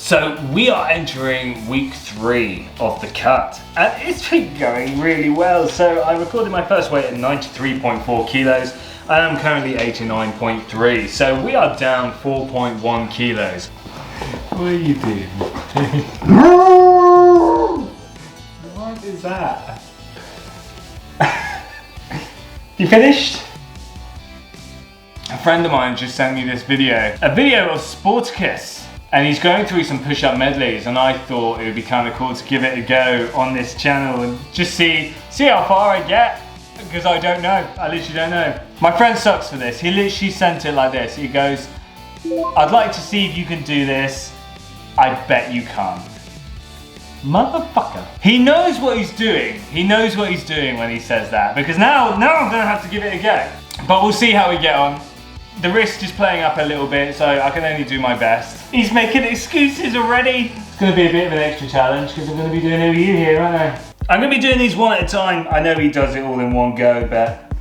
So we are entering week 3 of the cut and it's been going really well. So I recorded my first weight at 93.4 kilos. I am currently 89.3. So we are down 4.1 kilos. What are you doing? What is that? You finished? A friend of mine just sent me this video. A video of Sportacus. And he's going through some push-up medleys, and I thought it would be kind of cool to give it a go on this channel and just see how far I get, because I don't know. I literally don't know. My friend sucks for this. He literally sent it like this. He goes, "I'd like to see if you can do this. I bet you can't." Motherfucker. He knows what he's doing. He knows what he's doing when he says that, because now I'm gonna have to give it a go. But we'll see how we get on. The risk is playing up a little bit, so I can only do my best. He's making excuses already. It's going to be a bit of an extra challenge because I'm going to be doing it with you here, aren't I? I'm going to be doing these one at a time. I know he does it all in one go, but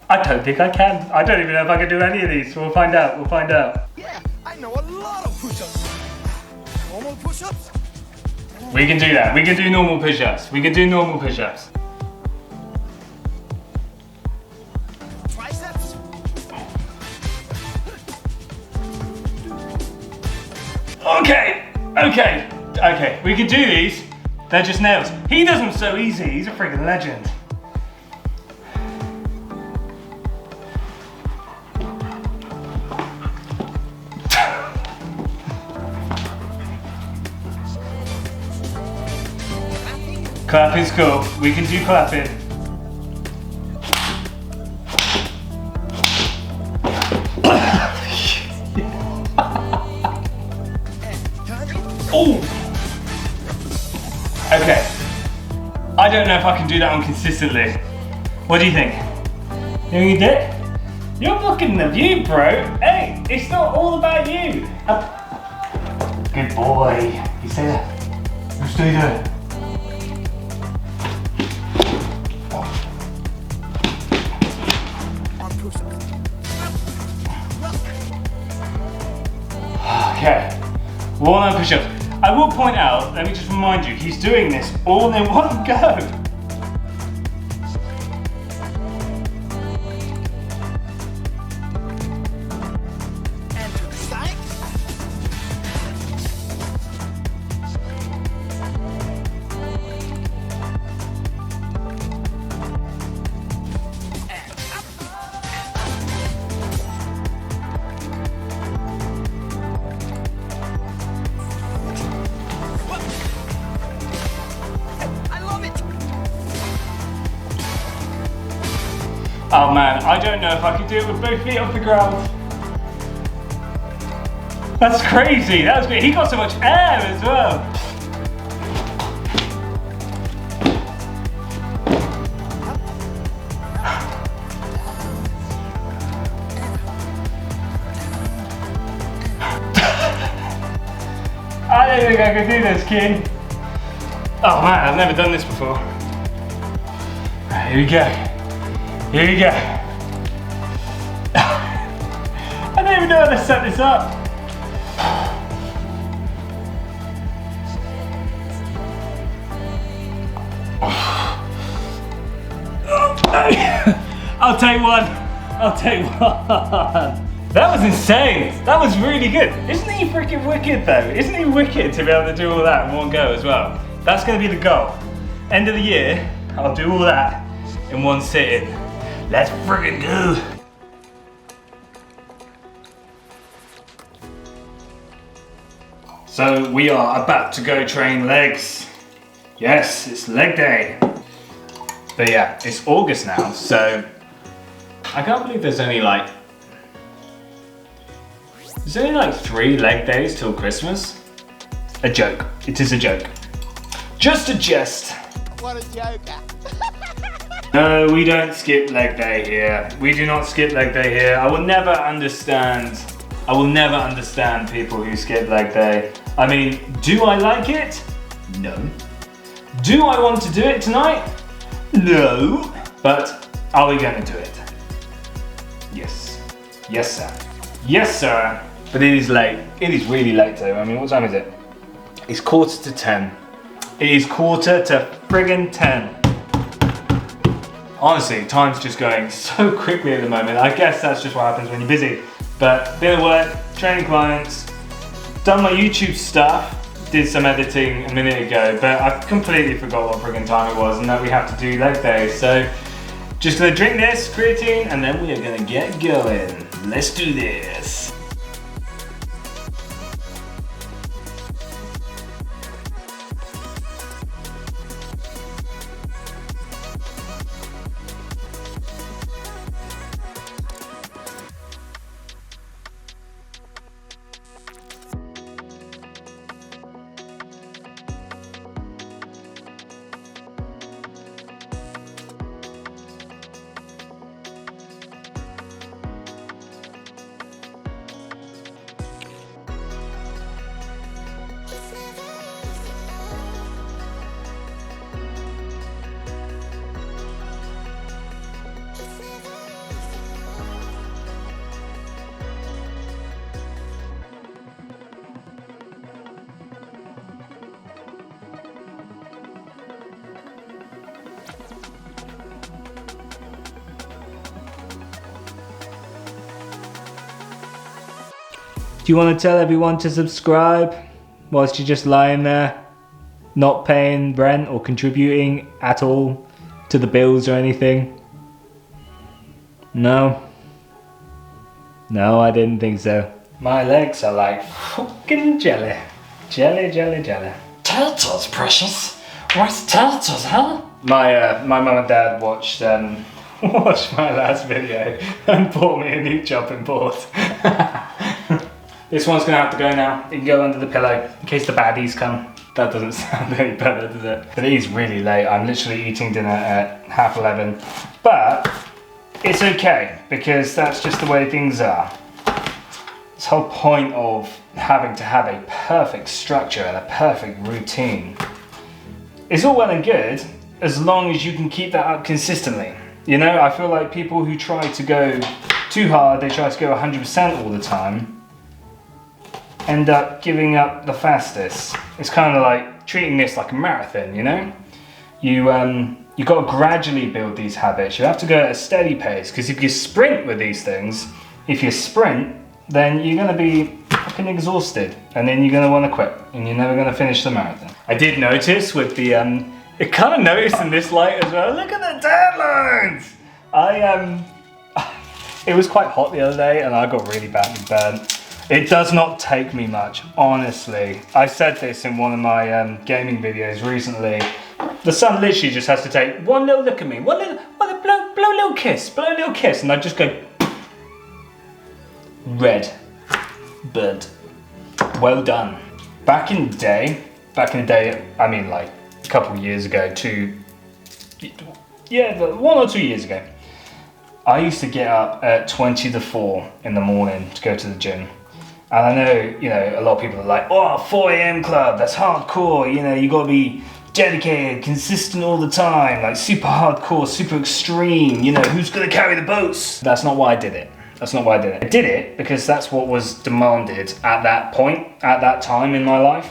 I don't think I can. I don't even know if I can do any of these. We'll find out. We'll find out. Yeah, I know a lot of push-ups. Normal push-ups? We can do that. We can do normal push-ups. We can do normal push-ups. Triceps? Okay, we can do these. They're just nails. He does them so easy. He's a freaking legend. Clapping's cool. We can do clapping. Oh! Okay. I don't know if I can do that one consistently. What do you think? You think you did? You're blocking the view, bro. Hey, it's not all about you. Good boy. You say that. What do you do? Okay. One push-ups. I will point out, let me just remind you, he's doing this all in one go. And to the side. And up. Oh man, I don't know if I can do it with both feet off the ground. That's crazy, that was great. He got so much air as well. I don't think I can do this, King. Oh man, I've never done this before. Right, here we go. Here we go. I don't even know how to set this up. I'll take one. I'll take one. That was insane. That was really good. Isn't he freaking wicked though? Isn't he wicked to be able to do all that in one go as well? That's going to be the goal. End of the year, I'll do all that in one sitting. Let's friggin' go! So we are about to go train legs. Yes, it's leg day. But yeah, it's August now, so I can't believe there's only like 3 leg days till Christmas. A joke. It is a joke. Just a jest. What a joker. No, we don't skip leg day here. We do not skip leg day here. I will never understand people who skip leg day. I mean, do I like it? No. Do I want to do it tonight? No. But are we going to do it? Yes. Yes, sir. Yes, sir. But it is late. It is really late though. I mean, what time is it? It's 10:15. It is 10:45. Honestly, time's just going so quickly at the moment. I guess that's just what happens when you're busy. But bit of work, training clients, done my YouTube stuff, did some editing a minute ago, but I completely forgot what friggin' time it was and that we have to do leg days. So just gonna drink this creatine and then we are gonna get going. Let's do this. Do you want to tell everyone to subscribe whilst you're just lying there, not paying rent or contributing at all to the bills or anything? No? No, I didn't think so. My legs are like fucking jelly. Jelly, jelly, jelly. Turtles, precious. Where's turtles, huh? My mum and dad watched my last video and bought me a new chopping board. This one's gonna have to go now. It can go under the pillow in case the baddies come. That doesn't sound any better, does it? But it is really late. I'm literally eating dinner at 11:30. But it's okay because that's just the way things are. This whole point of having to have a perfect structure and a perfect routine is all well and good as long as you can keep that up consistently. You know, I feel like people who try to go too hard, they try to go 100% all the time, end up giving up the fastest. It's kind of like treating this like a marathon, you know? You got to gradually build these habits. You have to go at a steady pace because if you sprint with these things, then you're going to be fucking exhausted and then you're going to want to quit and you're never going to finish the marathon. I did notice with the, it kind of noticed in this light as well. Look at the deadlines! It was quite hot the other day and I got really badly burnt. It does not take me much, honestly. I said this in one of my gaming videos recently. The sun literally just has to take one little look at me, blow a little kiss, and I just go red, burnt. Well done. Back in the day, I mean like a couple of years ago, 1 or 2 years ago, I used to get up at 20 to 4 in the morning to go to the gym. And I know, you know, a lot of people are like, oh, 4 a.m. club, that's hardcore, you know, you gotta be dedicated, consistent all the time, like super hardcore, super extreme, you know, who's gonna carry the boats? That's not why I did it. I did it because that's what was demanded at that point, at that time in my life.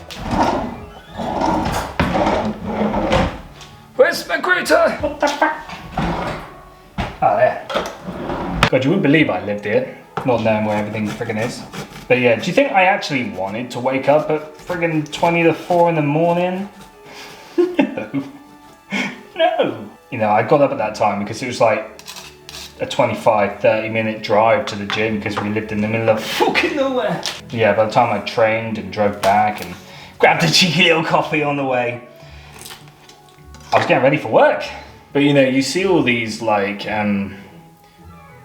Where's my creator? What the fuck? Oh, there. God, you wouldn't believe I lived here, not knowing where everything friggin' is. But yeah, do you think I actually wanted to wake up at friggin' 20 to 4 in the morning? No. You know, I got up at that time because it was like a 25-30 minute drive to the gym because we lived in the middle of fucking nowhere. Yeah, by the time I trained and drove back and grabbed a cheeky little coffee on the way, I was getting ready for work. But you know, you see all these like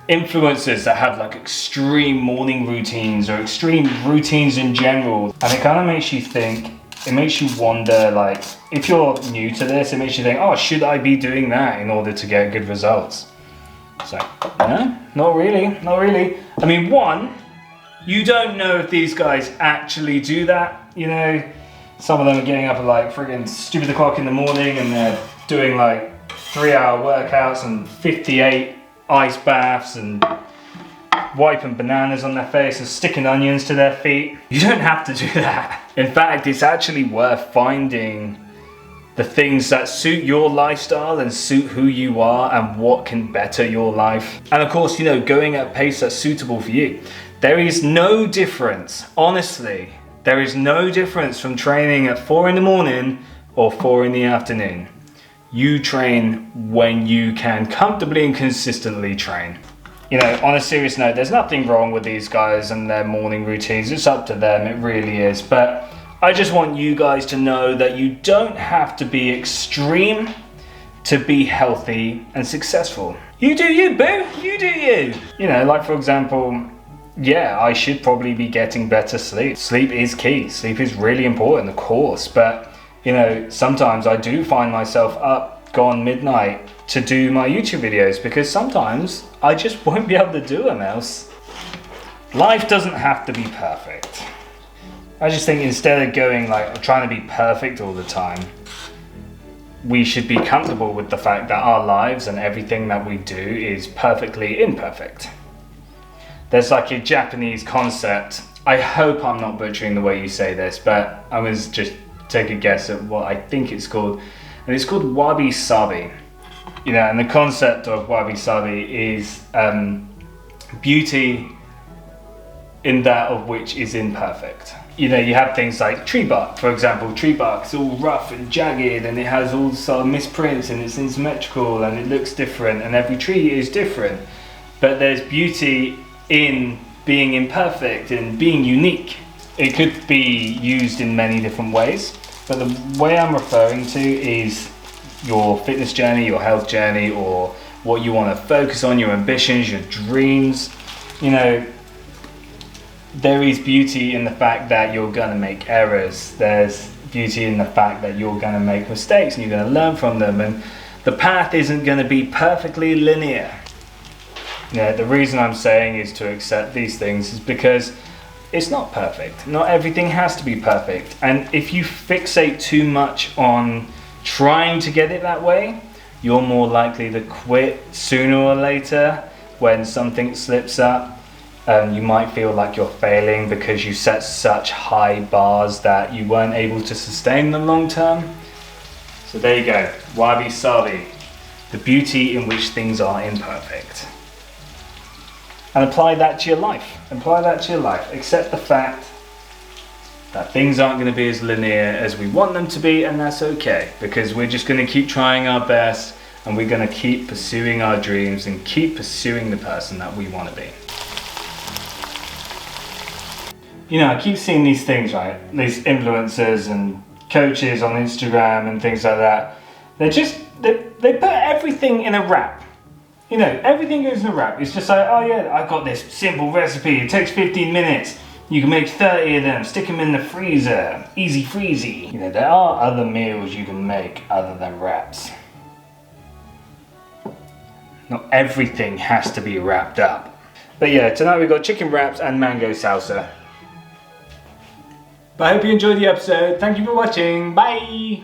influencers that have like extreme morning routines or extreme routines in general, and it kind of makes you think, it makes you wonder, like, if you're new to this, it makes you think, oh, should I be doing that in order to get good results? So, no, not really. I mean, one, you don't know if these guys actually do that, you know? Some of them are getting up at like friggin' stupid o'clock in the morning and they're doing like 3-hour workouts and 58 ice baths and wiping bananas on their face and sticking onions to their feet. You don't have to do that. In fact, it's actually worth finding the things that suit your lifestyle and suit who you are and what can better your life. And of course, you know, going at a pace that's suitable for you. There is no difference, honestly, there is no difference from training at 4 in the morning or 4 in the afternoon. You train when you can comfortably and consistently train. You know, on a serious note, there's nothing wrong with these guys and their morning routines. It's up to them, it really is. But I just want you guys to know that you don't have to be extreme to be healthy and successful. You do you, boo, you do you. You know, like for example, yeah, I should probably be getting better sleep. Sleep is key. Sleep is really important, of course. But, you know, sometimes I do find myself up, gone midnight to do my YouTube videos because sometimes I just won't be able to do them else. Life doesn't have to be perfect. I just think instead of going like trying to be perfect all the time, we should be comfortable with the fact that our lives and everything that we do is perfectly imperfect. There's like a Japanese concept. I hope I'm not butchering the way you say this, but I was just take a guess at what I think it's called. And it's called wabi-sabi. You know, and the concept of wabi-sabi is beauty in that of which is imperfect. You know, you have things like tree bark, for example. Tree bark is all rough and jagged and it has all sort of misprints and it's asymmetrical and it looks different and every tree is different. But there's beauty in being imperfect and being unique. It could be used in many different ways, but the way I'm referring to is your fitness journey, your health journey, or what you want to focus on, your ambitions, your dreams. You know, there is beauty in the fact that you're going to make errors. There's beauty in the fact that you're going to make mistakes and you're going to learn from them, and the path isn't going to be perfectly linear. You know, the reason I'm saying is to accept these things is because it's not perfect. Not everything has to be perfect. And if you fixate too much on trying to get it that way, you're more likely to quit sooner or later when something slips up. You might feel like you're failing because you set such high bars that you weren't able to sustain them long term. So there you go, wabi-sabi, the beauty in which things are imperfect. And apply that to your life. Apply that to your life. Accept the fact that things aren't going to be as linear as we want them to be, and that's okay, because we're just going to keep trying our best and we're going to keep pursuing our dreams and keep pursuing the person that we want to be. You know, I keep seeing these things, right? These influencers and coaches on Instagram and things like that. They put everything in a wrap. You know, everything goes in a wrap. It's just like, oh yeah, I've got this simple recipe. It takes 15 minutes. You can make 30 of them, stick them in the freezer. Easy freezy. You know, there are other meals you can make other than wraps. Not everything has to be wrapped up. But yeah, tonight we've got chicken wraps and mango salsa. But I hope you enjoyed the episode. Thank you for watching. Bye!